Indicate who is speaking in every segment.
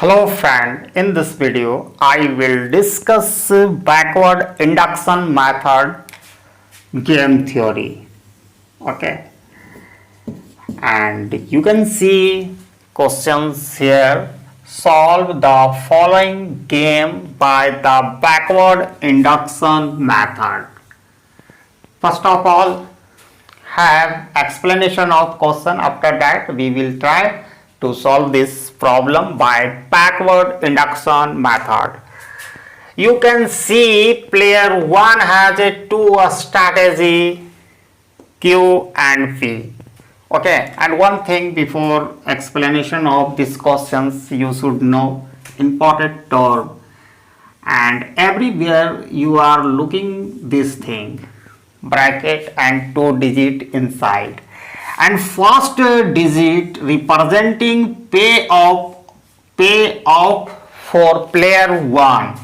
Speaker 1: Hello friend, in this video I will discuss backward induction method game theory. Okay, and you can see questions here. Solve the following game by the backward induction method. First of all, have explanation of question. After that we will try to solve this problem by backward induction method. You can see player 1 has a two strategy Q and P. Okay, and one thing before explanation of these questions you should know important term, and everywhere you are looking this thing bracket and two digit inside, and first digit representing payoff for player 1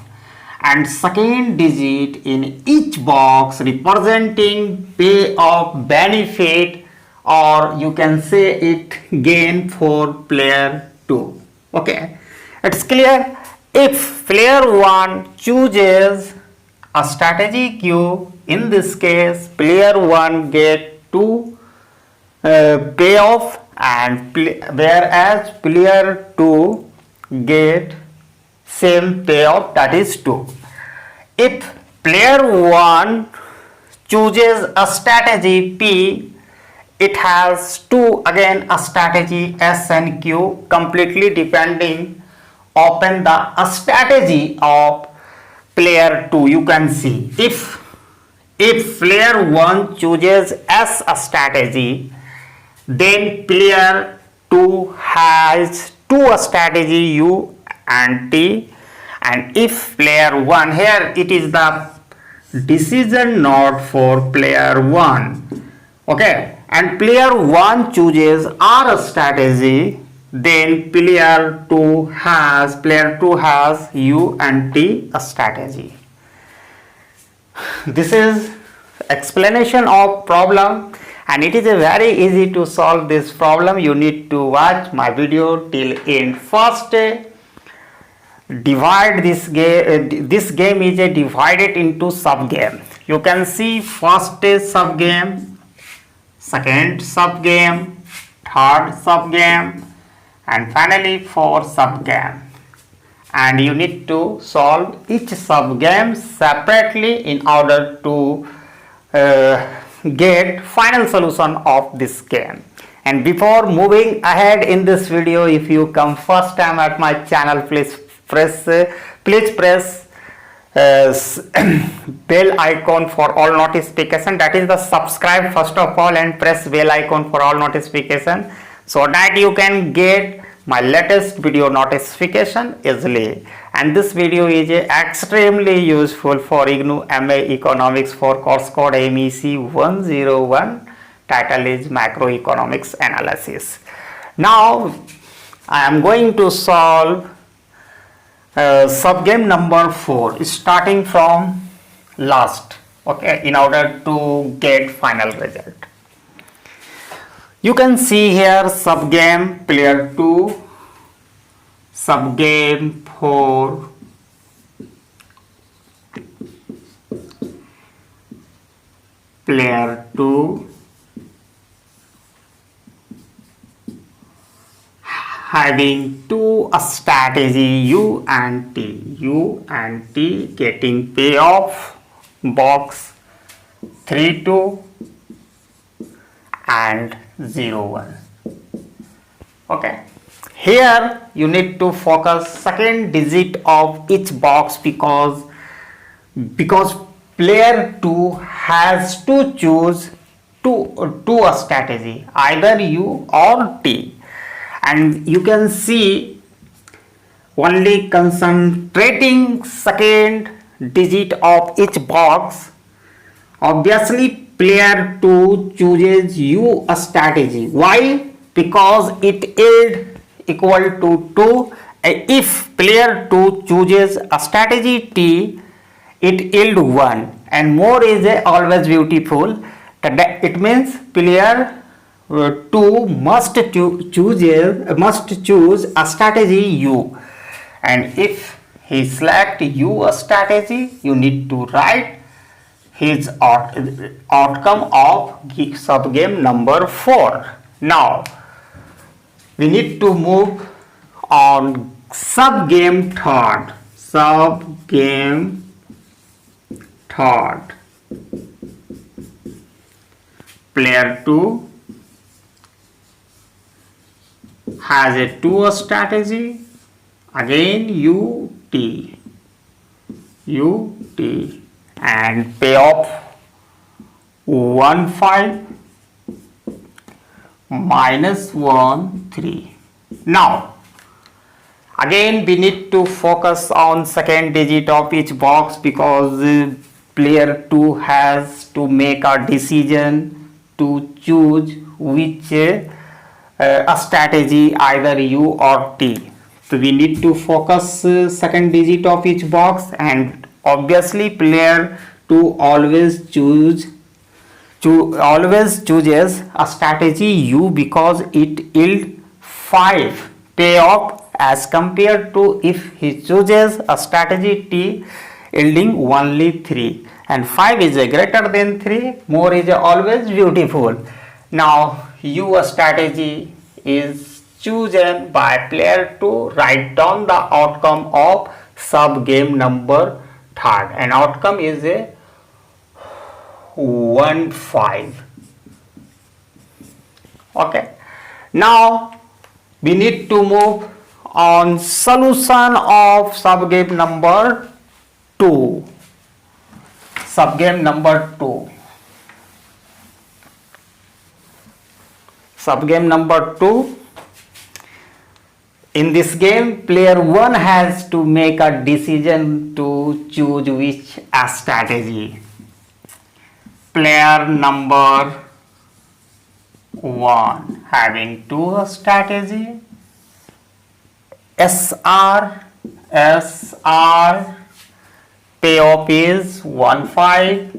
Speaker 1: and second digit in each box representing payoff benefit, or you can say it gain for player 2. Okay, it's clear. If player 1 chooses a strategy Q, in this case player 1 get 2 payoff, and whereas player 2 get same payoff, that is 2. If player 1 chooses a strategy P, it has 2 again a strategy S and Q, completely depending upon the strategy of player 2. You can see if player 1 chooses S strategy, then player 2 has 2 strategy U and T, and if player 1, here it is the decision node for player 1. Okay, and player 1 chooses R strategy, then player 2 has U and T strategy. This is explanation of problem, and it is a very easy to solve this problem. You need to watch my video till end. First, divide this game. This game is divided into sub game. You can see first sub game, second sub game, third sub game, and finally fourth sub game. And you need to solve each sub game separately in order to get final solution of this game. And before moving ahead in this video, if you come first time at my channel, please press bell icon for all notification, that is the subscribe first of all, and press bell icon for all notification so that you can get my latest video notification easily. And this video is extremely useful for IGNOU MA Economics for course code MEC 101. Title is Macroeconomics Analysis. Now I am going to solve subgame number 4 starting from last, okay, in order to get final result. You can see here subgame player 2, subgame 4, player 2, having 2 strategy U and T getting payoff box 3 2 and 0 1. Okay, here you need to focus second digit of each box because player 2 has to choose two strategy, either U or T, and you can see only concentrating second digit of each box. Obviously player 2 chooses U strategy. Why? Because it yield equal to 2. If player 2 chooses a strategy T, it yield 1, and more is always beautiful. It means player 2 must choose a strategy U. and if he select you a strategy, you need to write his outcome of subgame number 4. Now we need to move on subgame third. Subgame third. Player 2 has a 2 strategy. Again UT and payoff 1 5 minus 1 3. Now again we need to focus on second digit of each box, because player 2 has to make a decision to choose which a strategy, either U or T. So we need to focus second digit of each box, and obviously player 2 always chooses a strategy U because it yield 5 payoff, as compared to if he chooses a strategy T yielding only 3, and 5 is greater than 3, more is always beautiful. Now U strategy is chosen by player to write down the outcome of subgame number third, and outcome is a 1 5. Okay, now we need to move on solution of subgame number 2. Subgame number 2. Subgame number 2. In this game, player 1 has to make a decision to choose which strategy. Player number 1 having 2 strategy. SR payoff is 1 5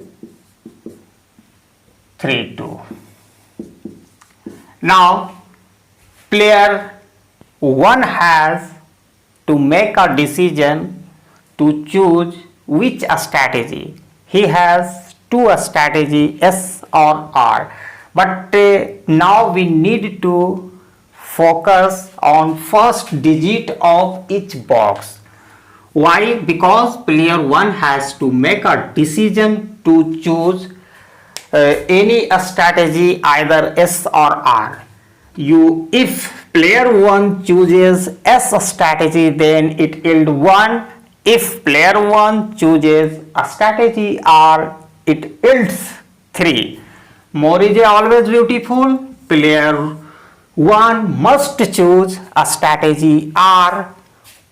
Speaker 1: 3 2. Now player 1 has to make a decision to choose which strategy. He has 2 strategy, S or R, but now we need to focus on first digit of each box. Why? Because player 1 has to make a decision to choose any strategy, either S or R. If player 1 chooses S strategy, then it yield 1. If player 1 chooses a strategy R, it yields 3. More is always beautiful. Player 1 must choose a strategy R.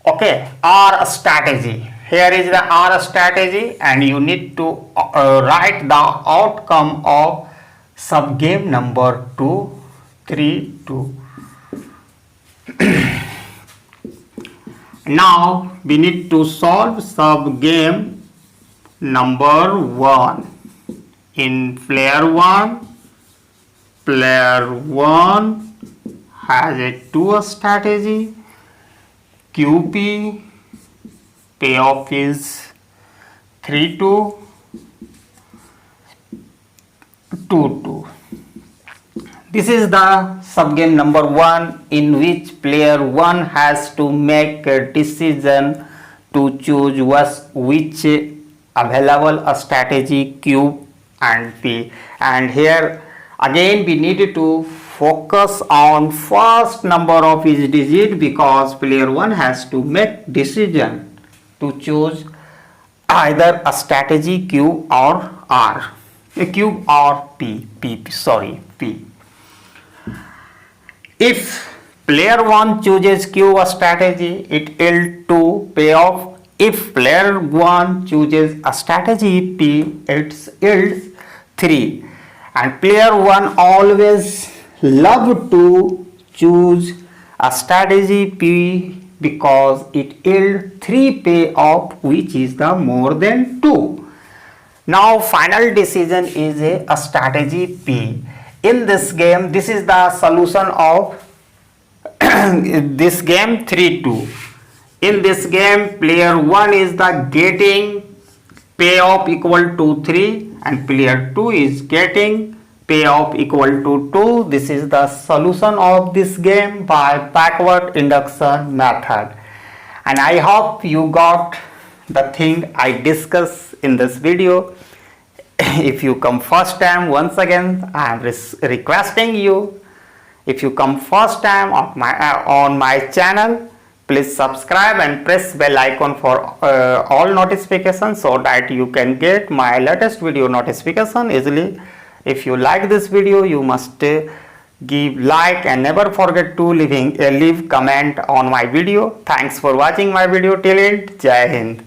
Speaker 1: Okay, R strategy. Here is the R strategy, and you need to write the outcome of subgame number 2 3 2. Now we need to solve subgame number 1. In player 1 has a 2 strategy. QP payoff is 3 2 2 2. This is the subgame number 1, in which player 1 has to make a decision to choose which available strategy Q and P. And here again we need to focus on first number of each digit, because player 1 has to make decision to choose either a strategy Q or R, Q or P. If player 1 chooses Q strategy, it yield 2 payoff. If player 1 chooses a strategy P, it yields 3. And player 1 always love to choose a strategy P because it yields 3 payoff, which is the more than 2. Now final decision is a strategy P. In this game, this is the solution of this game 3 2. In this game, player 1 is the getting payoff equal to 3 and player 2 is getting payoff equal to 2. This is the solution of this game by backward induction method. And I hope you got the thing I discussed in this video. If you come first time, once again I am requesting you, if you come first time on my channel, please subscribe and press bell icon for all notifications so that you can get my latest video notification easily. If you like this video, you must give like and never forget to leave comment on my video. Thanks for watching my video till end. Jai Hind.